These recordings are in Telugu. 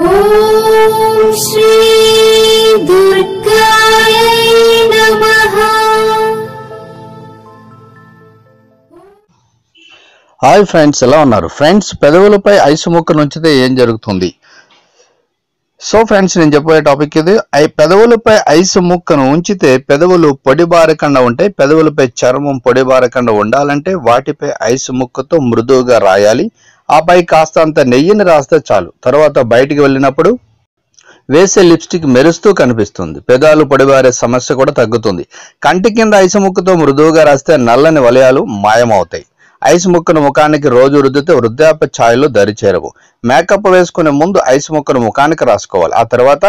ఓం శ్రీ దుర్గాయ నమః. హాయ్ ఫ్రెండ్స్, ఎలా ఉన్నారు ఫ్రెండ్స్? పెదవులపై ఐసు ముక్కను ఉంచితే ఏం జరుగుతుంది? సో ఫ్రెండ్స్, నేను చెప్పే టాపిక్ ఇది. పెదవులపై ఐసు ముక్కను ఉంచితే పెదవులు పొడిబారకుండా ఉంటాయి. పెదవులపై చర్మం పొడిబారకుండా ఉండాలంటే వాటిపై ఐసు ముక్కతో మృదువుగా రాయాలి. ఆపై కాస్తంత నెయ్యిని రాస్తే చాలు. తర్వాత బయటికి వెళ్ళినప్పుడు వేసే లిప్స్టిక్ మెరుస్తూ కనిపిస్తుంది. పెదాలు పొడిబారే సమస్య కూడా తగ్గుతుంది. కంటి కింద ఐసు ముక్కతో మృదువుగా రాస్తే నల్లని వలయాలు మాయమవుతాయి. ఐసు ముక్కను ముఖానికి రోజు రుద్దితే వృద్ధాప్య ఛాయలు దరిచేరవు. మేకప్ వేసుకునే ముందు ఐసు ముక్కను ముఖానికి రాసుకోవాలి. ఆ తర్వాత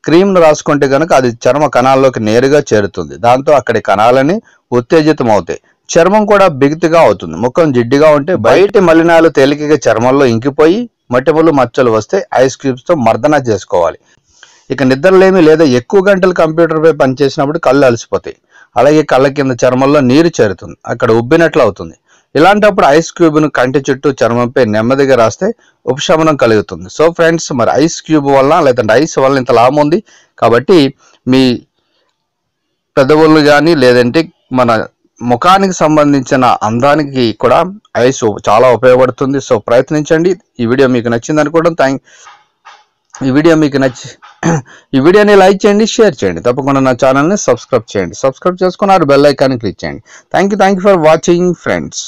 క్రీమ్ను రాసుకుంటే కనుక అది చర్మ కణాల్లోకి నేరుగా చేరుతుంది. దాంతో అక్కడి కణాలని ఉత్తేజితం అవుతాయి. చర్మం కూడా బిగుతుగా అవుతుంది. ముఖం జిడ్డుగా ఉంటే బయటి మలినాలు తేలికగా చర్మంలో ఇంకిపోయి మొటిమలు మచ్చలు వస్తే ఐస్ క్యూబ్స్ తో మర్దన చేసుకోవాలి. ఇక నిద్రలేమి లేదా ఎక్కువ గంటలు కంప్యూటర్ పై పనిచేసినప్పుడు కళ్ళు అలసిపోతాయి. అలాగే కళ్ళ కింద చర్మంలో నీరు చేరుతుంది, అక్కడ ఉబ్బినట్లు అవుతుంది. ఇలాంటప్పుడు ఐస్ క్యూబ్ ను కంటి చుట్టూ చర్మంపై నెమ్మదిగా రాస్తే ఉపశమనం కలుగుతుంది. సో ఫ్రెండ్స్, మరి ఐస్ క్యూబ్ వల్ల లేదంటే ఐస్ వల్ల ఇంత లాభం ఉంది కాబట్టి మీ పెదవులు కానీ లేదంటే మన ముఖానికి సంబంధించిన అందానికి కూడా ఐస్ చాలా ఉపయోగపడుతుంది. సో ప్రయత్నించండి. ఈ వీడియో మీకు నచ్చింది అనుకోవడం. ఈ వీడియోని లైక్ చేయండి, షేర్ చేయండి. తప్పకుండా నా ఛానల్ని సబ్స్క్రైబ్ చేయండి. సబ్స్క్రైబ్ చేసుకున్నారు బెల్ ఐకాన్ని క్లిక్ చేయండి. Thank you for watching friends.